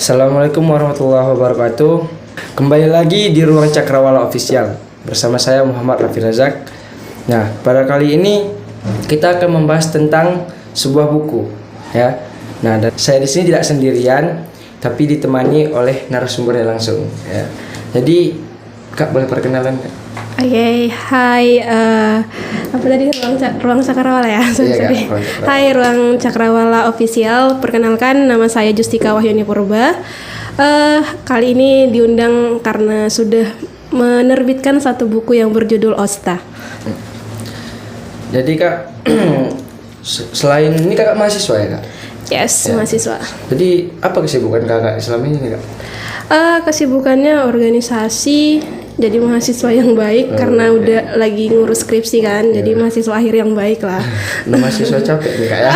Assalamualaikum warahmatullahi wabarakatuh. Kembali lagi di Ruang Cakrawala Official bersama saya Muhammad Raffi Razak. Nah, pada kali ini kita akan membahas tentang sebuah buku, ya. Nah, dan saya di sini tidak sendirian, tapi ditemani oleh narasumbernya langsung, ya. Jadi, Kak boleh perkenalan, Kak? Oke, hai, apa tadi ruang Cakrawala ya? Iya, Kak, Hai, Ruang Cakrawala Official. Perkenalkan, nama saya Justika Wahyuni Purba. Kali ini diundang karena sudah menerbitkan satu buku yang berjudul Osta. Jadi, Kak, selain ini Kakak mahasiswa ya, Kak? Yes, Ya. mahasiswa. Jadi, apa kesibukan Kakak selama ini, Kak? Kesibukannya organisasi. Jadi mahasiswa yang baik karena udah lagi ngurus skripsi kan. Jadi mahasiswa akhir yang baik lah. Mahasiswa capek nih, Kak, ya?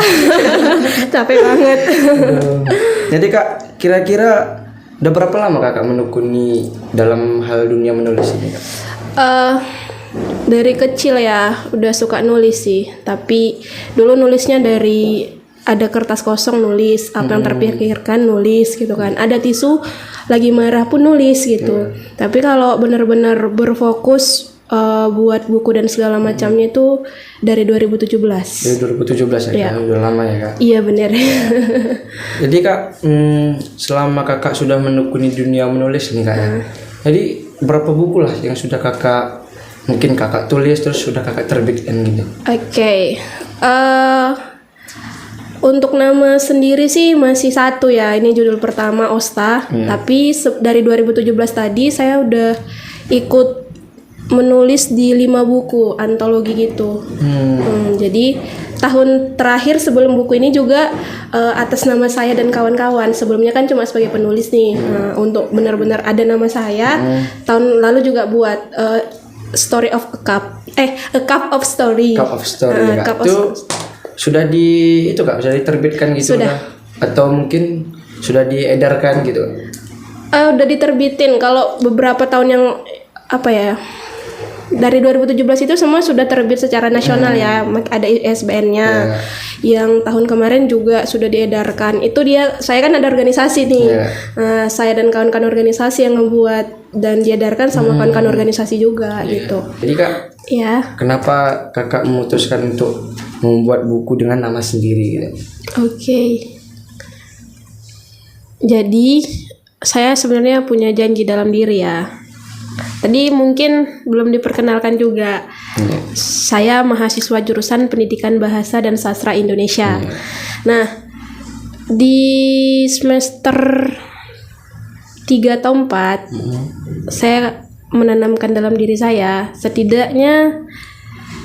Capek banget. Jadi, Kak, kira-kira udah berapa lama Kakak menekuni dalam hal dunia menulis ini, Kak? Dari kecil ya udah suka nulis sih. Tapi dulu nulisnya dari ada kertas kosong nulis apa yang terpikirkan nulis gitu kan. Ada tisu lagi marah pun nulis gitu. Tapi kalau benar-benar berfokus buat buku dan segala macamnya itu dari 2017. Dari 2017 ya, Kak? Udah lama ya, Kak? Iya benar. Jadi, Kak, selama Kakak sudah menekuni dunia menulis nih, Kak, ya? Jadi berapa buku lah yang sudah mungkin Kakak tulis terus sudah Kakak terbitkan gitu? Oke. Untuk nama sendiri sih masih satu ya. Ini judul pertama Osta. Tapi dari 2017 tadi saya udah ikut menulis di 5 buku antologi gitu. Jadi tahun terakhir sebelum buku ini juga atas nama saya dan kawan-kawan. Sebelumnya kan cuma sebagai penulis nih. Nah, untuk benar-benar ada nama saya, tahun lalu juga buat Story of a Cup. A Cup of Story. Cup of Story, Kak. Itu sudah sudah diterbitkan gitu? Sudah. Atau mungkin sudah diedarkan gitu? Udah diterbitin. Kalau beberapa tahun yang dari 2017 itu semua sudah terbit secara nasional ya, ada ISBN-nya. Yang tahun kemarin juga sudah diedarkan. Itu saya kan ada organisasi nih. Saya dan kawan-kawan organisasi yang membuat dan diedarkan sama kawan-kawan organisasi juga gitu. Jadi, Kak, kenapa Kakak memutuskan untuk membuat buku dengan nama sendiri gitu? Oke. Jadi saya sebenarnya punya janji dalam diri ya. Tadi mungkin belum diperkenalkan juga. Saya mahasiswa jurusan Pendidikan Bahasa dan Sastra Indonesia. Nah, di semester 3 atau 4 saya menanamkan dalam diri saya, setidaknya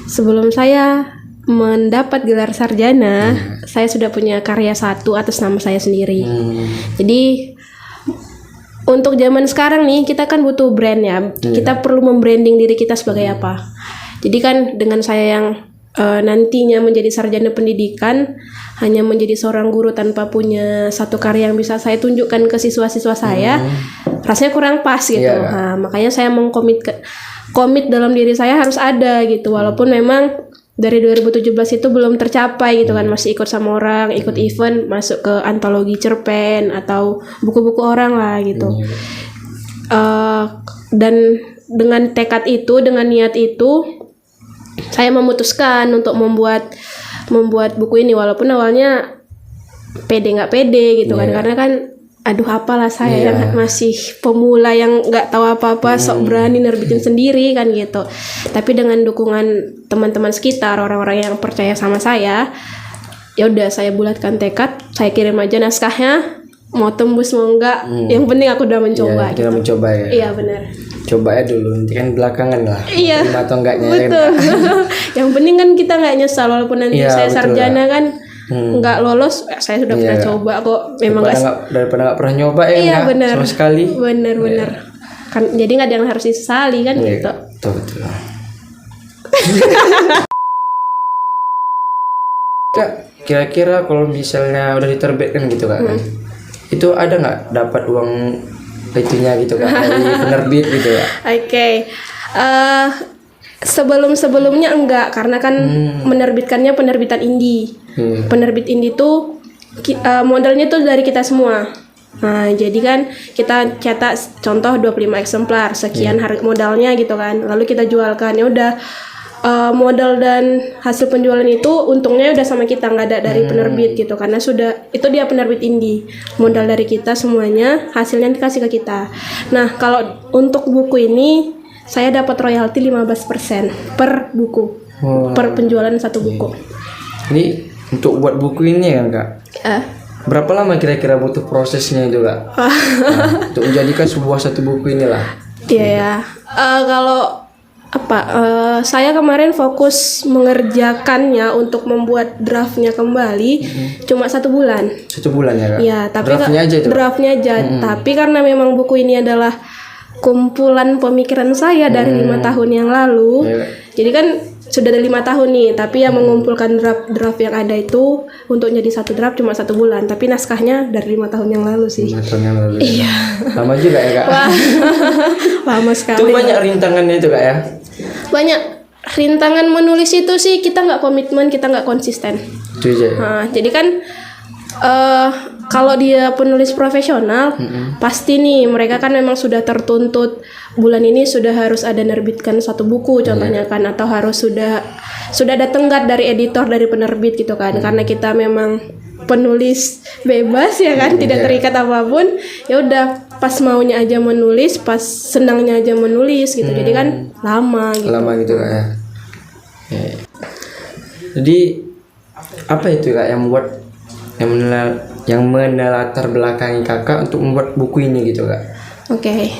sebelum saya mendapat gelar sarjana, saya sudah punya karya satu atas nama saya sendiri. Jadi untuk zaman sekarang nih, kita kan butuh brand ya. Kita perlu membranding diri kita sebagai apa. Jadi kan dengan saya yang nantinya menjadi sarjana pendidikan, hanya menjadi seorang guru tanpa punya satu karya yang bisa saya tunjukkan ke siswa-siswa saya, rasanya kurang pas gitu. Nah, makanya saya komit dalam diri saya harus ada gitu. Walaupun memang dari 2017 itu belum tercapai gitu kan, masih ikut sama orang, ikut event, masuk ke antologi cerpen atau buku-buku orang lah gitu. Dan dengan tekad itu, dengan niat itu, saya memutuskan untuk membuat buku ini, walaupun awalnya nggak pede gitu kan, karena kan apalah saya yang masih pemula yang nggak tahu apa-apa, sok berani nerbitin sendiri kan gitu. Tapi dengan dukungan teman-teman sekitar, orang-orang yang percaya sama saya, ya udah saya bulatkan tekad, saya kirim aja naskahnya, mau tembus mau enggak, yang penting aku udah mencoba. Kita mencoba ya. Iya benar. Coba ya dulu, nanti kan belakangan lah. Iya. Terima atau enggaknya. Betul. Yang penting kan kita nggak nyesal, walaupun nanti saya sarjana kan nggak lolos, saya sudah pernah coba kok. Memang daripada nggak pernah nyoba ya. Iya benar. Sama sekali. Benar. Kan jadi nggak ada yang harus disesali kan gitu. Betul. Kak, kira-kira kalau misalnya udah diterbitkan gitu Kak, itu ada nggak dapat uang itunya gitu Kak dari penerbit gitu ya? Oke. Sebelumnya enggak, karena kan menerbitkannya penerbitan indie. Penerbit indie tuh modalnya tuh dari kita semua. Nah, jadi kan kita cetak contoh 25 eksemplar, sekian harga modalnya gitu kan. Lalu kita jualkan, ya udah modal dan hasil penjualan itu untungnya udah sama kita, nggak ada dari penerbit gitu, karena sudah itu dia penerbit indie, modal dari kita semuanya, hasilnya dikasih ke kita. Nah, kalau untuk buku ini saya dapat royalti 15% per buku, per penjualan satu buku. Ini untuk buat buku ini kan Kak, berapa lama kira-kira butuh prosesnya itu Kak? Untuk menjadikan satu buku inilah. Iya ya. Kalau saya kemarin fokus mengerjakannya untuk membuat draftnya kembali cuma 1 bulan. 1 bulan ya Kak? Iya, tapi draftnya aja itu? Draftnya aja. Tapi karena memang buku ini adalah kumpulan pemikiran saya dari 5 tahun yang lalu. Jadi kan sudah ada 5 tahun nih, tapi yang mengumpulkan draft yang ada itu untuk jadi 1 draft cuma 1 bulan. Tapi naskahnya dari 5 tahun yang lalu sih. 5 tahun yang lalu. Iya. Lama juga ya Kak? Wah, lama sekali. Itu banyak rintangannya itu Kak ya? Banyak rintangan menulis itu sih, kita nggak komitmen, kita nggak konsisten. Itu aja. Nah, jadi kan kalau dia penulis profesional, pasti nih mereka kan memang sudah tertuntut bulan ini sudah harus ada nerbitkan 1 buku contohnya kan, atau harus sudah ada tenggat dari editor, dari penerbit gitu kan. Karena kita memang penulis bebas ya kan, tidak terikat apapun, ya udah pas maunya aja menulis, pas senangnya aja menulis gitu. Jadi kan lama gitu Kak ya. Jadi apa itu Kak yang membuat yang menelatar belakangi Kakak untuk membuat buku ini gitu Kak? Oke.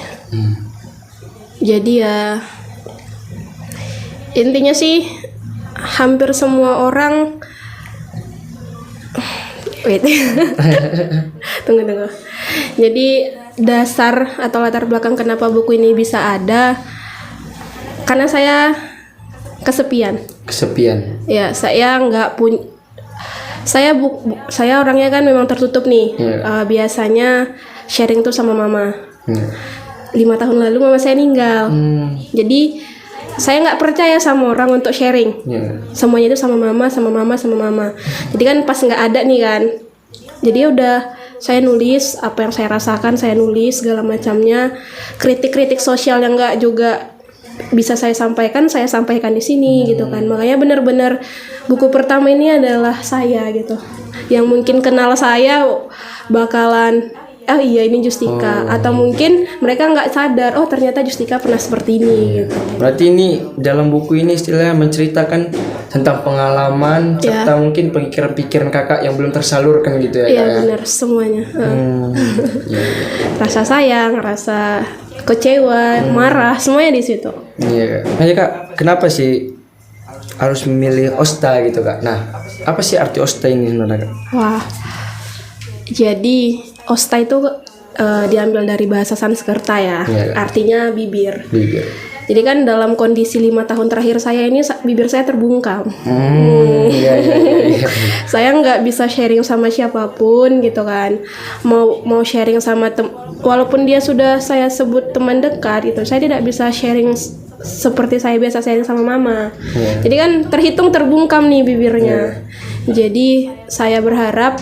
Jadi ya intinya sih hampir semua orang tunggu. Jadi dasar atau latar belakang kenapa buku ini bisa ada, karena saya kesepian. Ya, saya nggak punya. Saya orangnya kan memang tertutup nih. Biasanya sharing tuh sama mama. 5 tahun lalu mama saya meninggal. Jadi saya nggak percaya sama orang untuk sharing. Semuanya itu sama mama. Jadi kan pas nggak ada nih kan. Jadi udah saya nulis apa yang saya rasakan, saya nulis segala macamnya. Kritik-kritik sosial yang nggak juga bisa saya sampaikan di sini gitu kan. Makanya benar-benar buku pertama ini adalah saya gitu. Yang mungkin kenal saya bakalan iya ini Justika, atau mungkin mereka nggak sadar ternyata Justika pernah seperti ini gitu. Berarti ini dalam buku ini istilahnya menceritakan tentang pengalaman serta mungkin pikiran-pikiran Kakak yang belum tersalurkan gitu ya Kak? Iya benar semuanya. Rasa sayang, rasa kecewa, marah, semuanya di situ. Iya Kak. Makanya Kak, kenapa sih harus memilih Osta gitu Kak? Nah, apa sih arti Osta ini sebenarnya Kak? Wah, jadi Osta itu diambil dari bahasa Sanskerta ya, artinya bibir. Jadi kan dalam kondisi 5 tahun terakhir saya ini bibir saya terbungkam. Saya nggak bisa sharing sama siapapun gitu kan. Mau sharing sama walaupun dia sudah saya sebut teman dekat gitu, saya tidak bisa sharing seperti saya biasa sharing sama mama. Jadi kan terhitung terbungkam nih bibirnya. Jadi saya berharap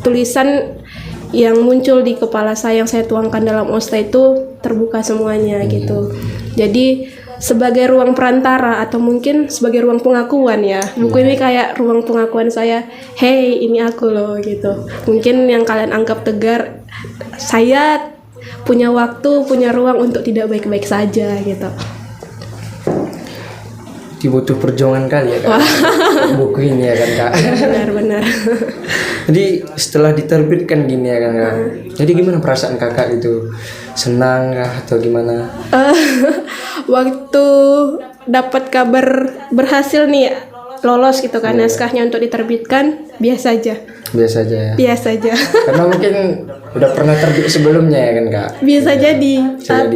tulisan yang muncul di kepala saya yang saya tuangkan dalam Osta itu terbuka semuanya gitu. Jadi sebagai ruang perantara atau mungkin sebagai ruang pengakuan ya. Buku ini kayak ruang pengakuan saya. Hey, ini aku loh gitu. Mungkin yang kalian anggap tegar, saya punya waktu, punya ruang untuk tidak baik-baik saja gitu. Butuh perjuangan kali ya Kak. Buku ini ya kan Kak. Benar. Jadi setelah diterbitkan gini ya kan Kak. Jadi gimana perasaan Kakak itu? Senang kah atau gimana? Waktu dapat kabar berhasil nih lolos gitu kan naskahnya untuk diterbitkan, biasa aja ya. Karena mungkin udah pernah terbit sebelumnya ya kan Kak. Bisa jadi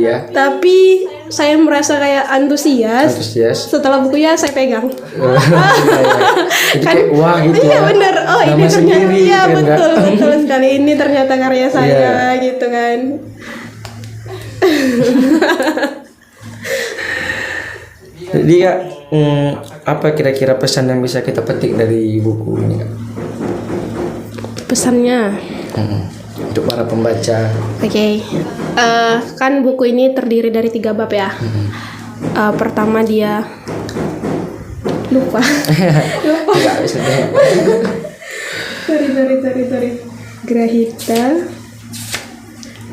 ya. Tapi saya merasa kayak antusias. Setelah bukunya saya pegang. Jadi kayak wah gitu. Iya benar. Ini ternyata iya betul sekali, ini ternyata karya saya gitu kan. Jadi Kak, apa kira-kira pesan yang bisa kita petik dari buku ini Kak? Pesannya untuk para pembaca. Oke. Kan buku ini terdiri dari 3 bab ya. Pertama dia lupa. Enggak bisa deh. Sorry. Grahita.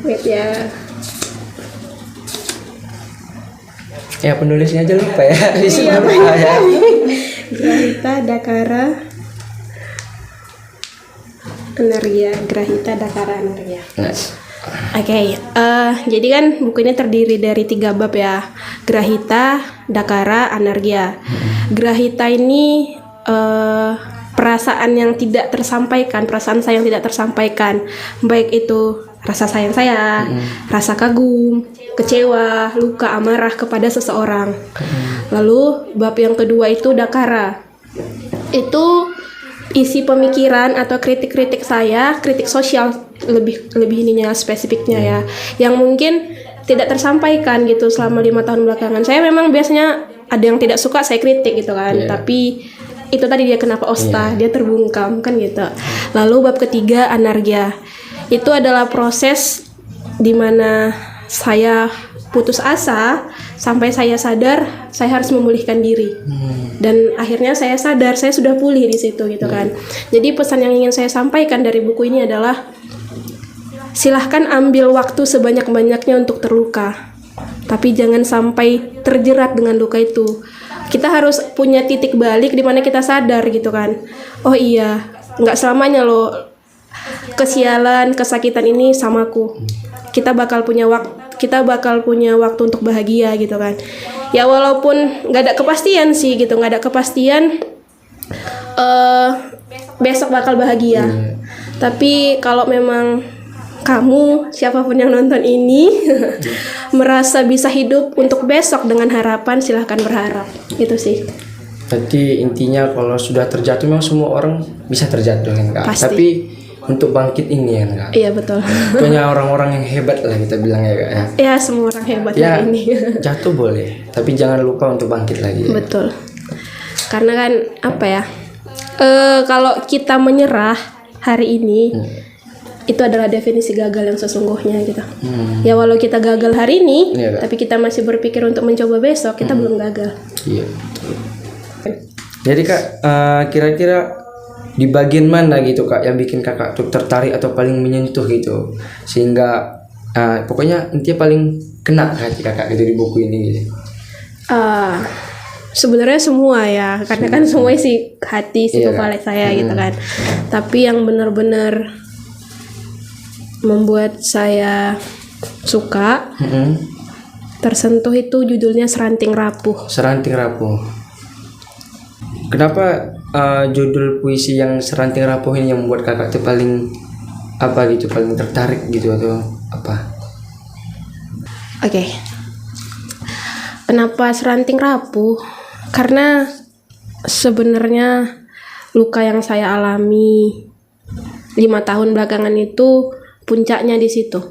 Wait ya. Ya penulisnya aja lupa ya. Iya, Lupa ya. Grahita Dakara Anargya. Nah, Oke, jadi kan buku ini terdiri dari 3 bab ya. Grahita, Dakara, Anargya. Grahita ini perasaan yang tidak tersampaikan, perasaan sayang tidak tersampaikan, baik itu rasa sayang saya, rasa kagum, kecewa, luka, amarah kepada seseorang. Lalu bab yang kedua itu Dakara. Itu isi pemikiran atau kritik-kritik saya, kritik sosial lebih ininya spesifiknya ya, yang mungkin tidak tersampaikan gitu selama 5 tahun belakangan. Saya memang biasanya ada yang tidak suka saya kritik gitu kan, tapi itu tadi dia kenapa Osta, dia terbungkam kan gitu. Lalu bab ketiga Anargya. Itu adalah proses dimana saya putus asa sampai saya sadar saya harus memulihkan diri. Dan akhirnya saya sadar saya sudah pulih di situ gitu kan. Jadi pesan yang ingin saya sampaikan dari buku ini adalah silahkan ambil waktu sebanyak-banyaknya untuk terluka. Tapi jangan sampai terjerat dengan luka itu. Kita harus punya titik balik di mana kita sadar gitu kan. Oh iya, nggak selamanya loh kesialan, kesakitan ini samaku. Kita bakal punya waktu untuk bahagia gitu kan. Ya walaupun nggak ada kepastian sih gitu, nggak ada kepastian besok bakal bahagia. Tapi kalau memang kamu, siapapun yang nonton ini merasa bisa hidup untuk besok dengan harapan, silahkan berharap. Itu sih. Jadi intinya kalau sudah terjatuh memang semua orang bisa terjatuh kan Kak. Pasti. Tapi untuk bangkit ini kan Kak. Iya betul. Punya orang-orang yang hebat lah kita bilang ya Kak ya. Ya semua orang hebat Ya, hari ini. jatuh boleh, tapi jangan lupa untuk bangkit lagi. Ya. Betul. Karena kan apa ya? Kalau kita menyerah hari ini, itu adalah definisi gagal yang sesungguhnya gitu. Ya walau kita gagal hari ini, Iya, Kak. tapi kita masih berpikir untuk mencoba besok, kita belum gagal. Iya. Betul. Jadi Kak, kira-kira di bagian mana gitu Kak yang bikin Kakak tuh tertarik atau paling menyentuh gitu, sehingga pokoknya intinya paling kena hati Kakak gitu di buku ini gitu. Sebenarnya semua ya, karena kan semua isi hati, isi kepala saya gitu kan. Tapi yang benar-benar membuat saya suka, tersentuh itu judulnya Seranting Rapuh. Seranting Rapuh. Kenapa judul puisi yang Seranting Rapuh ini yang membuat Kakak tuh paling apa gitu, paling tertarik gitu atau apa? Oke. Kenapa Seranting Rapuh? Karena sebenarnya luka yang saya alami 5 tahun belakangan itu puncaknya di situ.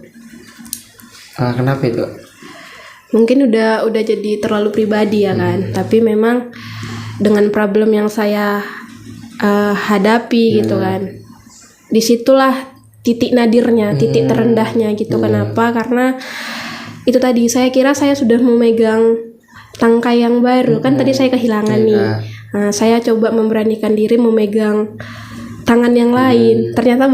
Kenapa itu? Mungkin udah jadi terlalu pribadi ya kan. Tapi memang dengan problem yang saya hadapi gitu kan. Disitulah titik nadirnya, titik terendahnya gitu. Kenapa? Karena itu tadi saya kira saya sudah memegang tangkai yang baru kan, tadi saya kehilangan nih. Nah, saya coba memberanikan diri memegang tangan yang lain. Ternyata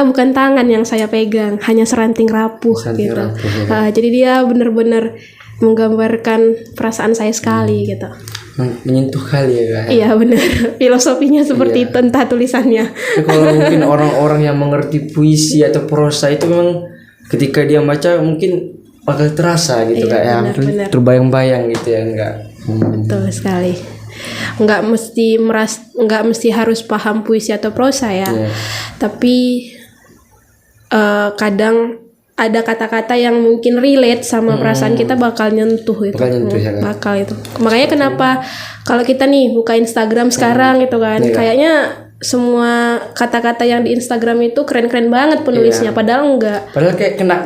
bukan tangan yang saya pegang, hanya seranting rapuh gitu. Jadi dia benar-benar menggambarkan perasaan saya sekali gitu. Menyentuh kali ya Kak. Iya benar. Filosofinya seperti itu, entah tulisannya. Kalau mungkin orang-orang yang mengerti puisi atau prosa itu memang ketika dia baca mungkin bakal terasa gitu Kak ya. benar. Terbayang-bayang gitu ya enggak. Betul sekali. Nggak mesti harus paham puisi atau prosa ya. Tapi kadang ada kata-kata yang mungkin relate sama perasaan kita bakal nyentuh itu. Bakal itu. Makanya kenapa kalau kita nih buka Instagram sekarang gitu kan, kayaknya semua kata-kata yang di Instagram itu keren-keren banget penulisnya, padahal enggak. Padahal kayak kena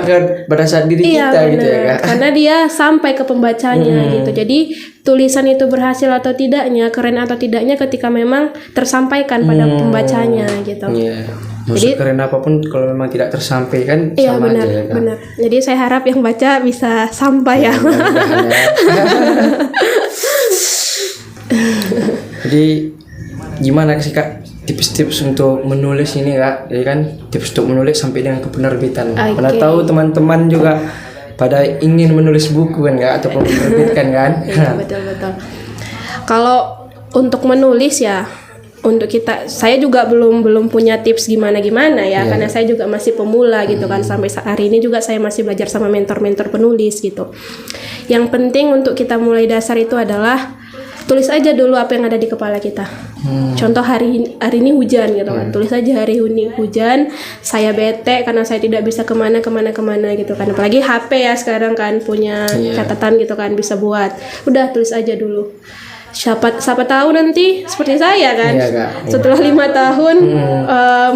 ke pada saat diri Iya, kita gitu ya benar. Kak. Karena dia sampai ke pembacanya gitu. Jadi tulisan itu berhasil atau tidaknya, keren atau tidaknya ketika memang tersampaikan pada pembacanya gitu. Iya. Maksud keren apapun kalau memang tidak tersampaikan Iya, sama benar, aja ya Kak. benar. Jadi saya harap yang baca bisa sampai ya. Mudah-mudahan ya. Jadi gimana sih Kak tips-tips untuk menulis ini Kak? Jadi kan tips untuk menulis sampai dengan ke penerbitan. Oke. Mana tahu teman-teman juga pada ingin menulis buku kan Kak ataupun menerbitkan kan? Iya, betul. Kalau untuk menulis ya, untuk saya juga belum punya tips gimana ya, karena saya juga masih pemula gitu kan. Sampai hari ini juga saya masih belajar sama mentor-mentor penulis gitu. Yang penting untuk kita mulai dasar itu adalah tulis aja dulu apa yang ada di kepala kita. Contoh hari ini hujan gitu kan, tulis aja hari ini hujan, saya bete karena saya tidak bisa kemana gitu kan. Apalagi HP ya sekarang kan punya catatan gitu kan, bisa buat. Udah tulis aja dulu. Siapa tahu nanti seperti saya kan, setelah 5 tahun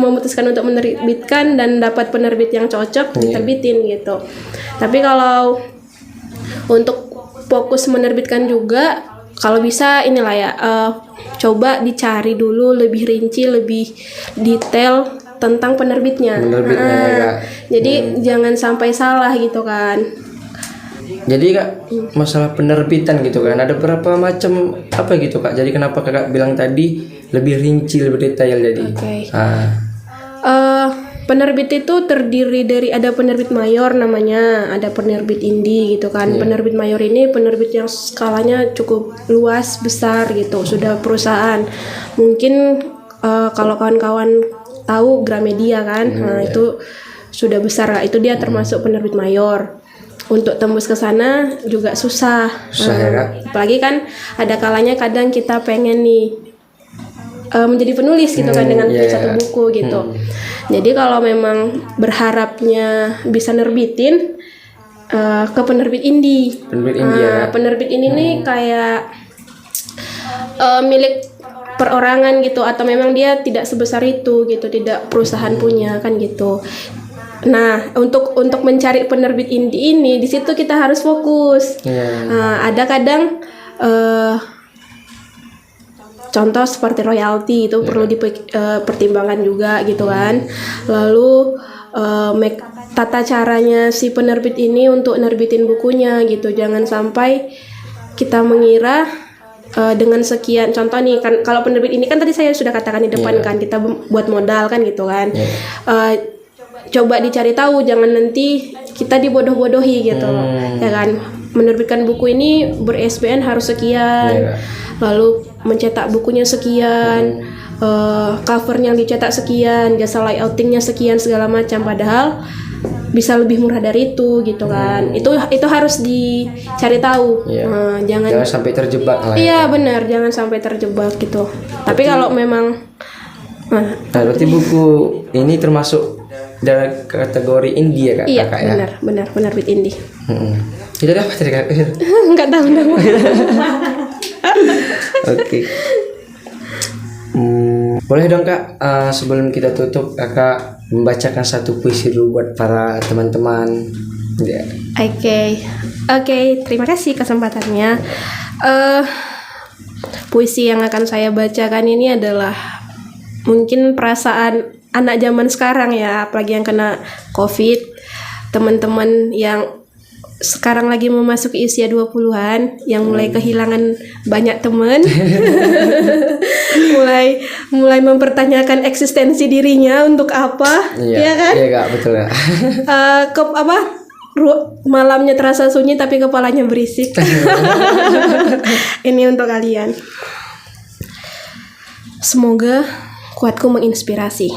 memutuskan untuk menerbitkan dan dapat penerbit yang cocok, diterbitin gitu. Tapi kalau untuk fokus menerbitkan juga, kalau bisa inilah ya, coba dicari dulu lebih rinci, lebih detail tentang penerbitnya. Ya, jadi jangan sampai salah gitu kan. Jadi Kak, masalah penerbitan gitu kan, ada berapa macam apa gitu Kak? Jadi kenapa Kakak bilang tadi lebih rinci, lebih detail jadi? Penerbit itu terdiri dari, ada penerbit mayor namanya, ada penerbit indie gitu kan. Penerbit mayor ini penerbit yang skalanya cukup luas, besar gitu, sudah perusahaan. Mungkin kalau kawan-kawan tahu Gramedia kan, itu sudah besar lah. Itu dia termasuk penerbit mayor. Untuk tembus ke sana juga susah ya, Kak? Apalagi kan ada kalanya kadang kita pengen nih menjadi penulis gitu kan dengan satu buku gitu. Jadi kalau memang berharapnya bisa nerbitin ke penerbit indie. Penerbit ini nih kayak milik perorangan gitu, atau memang dia tidak sebesar itu gitu, tidak perusahaan punya kan gitu. Nah, untuk mencari penerbit indie ini, di situ kita harus fokus. Ada kadang contoh seperti royalti itu perlu dipertimbangkan juga gitu kan. Lalu tata caranya si penerbit ini untuk nerbitin bukunya gitu. Jangan sampai kita mengira dengan sekian, contoh nih kan, kalau penerbit ini kan tadi saya sudah katakan di depan kan, kita buat modal kan gitu kan. Coba dicari tahu, jangan nanti kita dibodoh-bodohi gitu ya kan. Menerbitkan buku ini ber-ISBN harus sekian, lalu mencetak bukunya sekian, covernya yang dicetak sekian, jasa layoutingnya sekian, segala macam, padahal bisa lebih murah dari itu gitu kan. Itu harus dicari tahu. Jangan sampai terjebak lah. Iya benar, jangan sampai terjebak gitu. Tapi kalau memang berarti buku ini termasuk dalam kategori indie ya Kak? Iya, Kakak, ya? benar penerbit indie. Itu apa tadi Kak? Enggak tahu namanya. Oke. Boleh dong Kak, sebelum kita tutup Kakak membacakan satu puisi dulu buat para teman-teman. Oke, terima kasih kesempatannya. Puisi yang akan saya bacakan ini adalah mungkin perasaan anak zaman sekarang ya, apalagi yang kena COVID, teman-teman yang sekarang lagi memasuki usia 20-an, yang mulai kehilangan banyak teman, mulai mempertanyakan eksistensi dirinya untuk apa, ya kan? Iya Kak, betul ya. Malamnya terasa sunyi tapi kepalanya berisik. Ini untuk kalian. Semoga kuatku menginspirasi.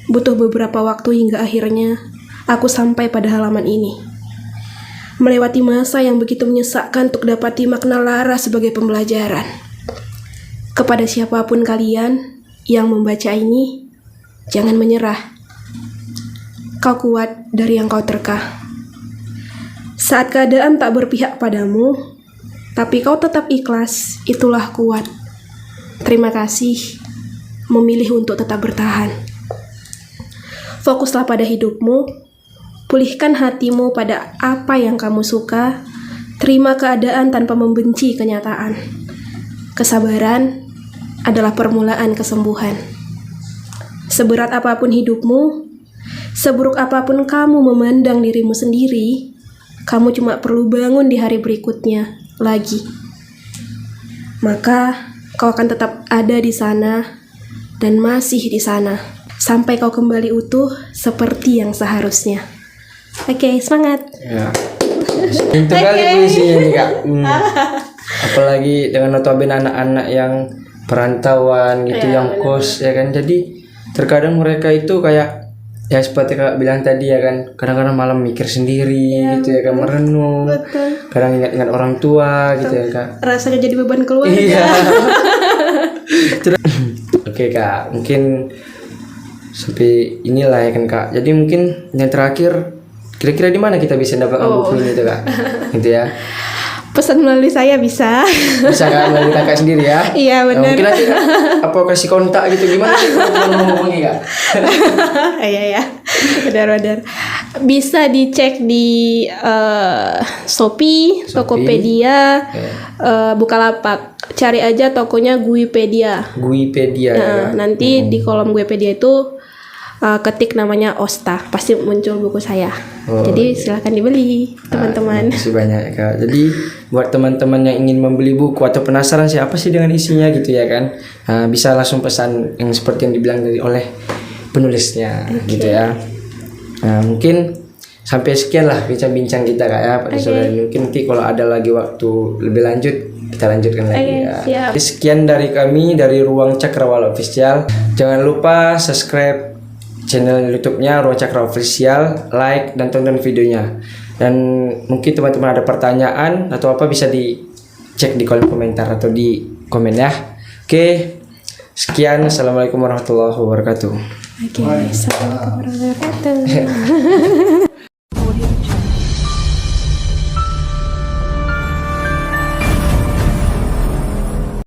Butuh beberapa waktu hingga akhirnya aku sampai pada halaman ini. Melewati masa yang begitu menyesakkan untuk dapati makna lara sebagai pembelajaran. Kepada siapapun kalian yang membaca ini, jangan menyerah. Kau kuat dari yang kau terka. Saat keadaan tak berpihak padamu, tapi kau tetap ikhlas, itulah kuat. Terima kasih memilih untuk tetap bertahan. Fokuslah pada hidupmu, pulihkan hatimu pada apa yang kamu suka, terima keadaan tanpa membenci kenyataan. Kesabaran adalah permulaan kesembuhan. Seberat apapun hidupmu, seburuk apapun kamu memandang dirimu sendiri, kamu cuma perlu bangun di hari berikutnya lagi. Maka kau akan tetap ada di sana dan masih di sana sampai kau kembali utuh seperti yang seharusnya. Oke, semangat. Ya. Itu kali puisinya nih Kak. Apalagi dengan notabene anak-anak yang perantauan gitu, yang kos ya kan. Jadi terkadang mereka itu kayak ya seperti Kak bilang tadi ya kan, kadang-kadang malam mikir sendiri gitu ya kan, merenung. Betul. Kadang ingat-ingat orang tua gitu ya Kak. Rasanya jadi beban keluarga. Iya. Oke Kak, mungkin sampai inilah ya kan Kak. Jadi mungkin yang terakhir, kira-kira di mana kita bisa dapatkan buku ini tuh Kak? Gitu ya. Pesan melalui saya bisa. Bisa Kak melalui Kakak sendiri ya. Iya, Nah, benar. mungkin nanti Kak, apa kasih kontak gitu gimana sih kalau mau menghubungi Kak? Iya ya, benar-benar. Bisa dicek di Shopee, Tokopedia, Bukalapak. Cari aja tokonya Guipedia. Guipedia ya. Nah, nanti di kolom Guipedia itu ketik namanya Osta, pasti muncul buku saya. Jadi silahkan dibeli teman-teman. Terima kasih banyak ya Kak. Jadi buat teman-teman yang ingin membeli buku atau penasaran sih apa sih dengan isinya gitu ya kan, bisa langsung pesan yang seperti yang dibilang oleh penulisnya gitu ya. Nah, mungkin sampai sekian lah bincang-bincang kita Kak ya pada sore ini. Mungkin nanti kalau ada lagi waktu lebih lanjut kita lanjutkan lagi ya. Siap. Jadi sekian dari kami dari Ruang Cakrawala Official. Jangan lupa subscribe channel YouTube-nya Ruang Cakra Official, like dan tonton videonya. Dan mungkin teman-teman ada pertanyaan atau apa bisa dicek di kolom komentar atau di komen ya. Oke, sekian. Assalamualaikum warahmatullahi wabarakatuh. Oke, assalamualaikum warahmatullahi wabarakatuh.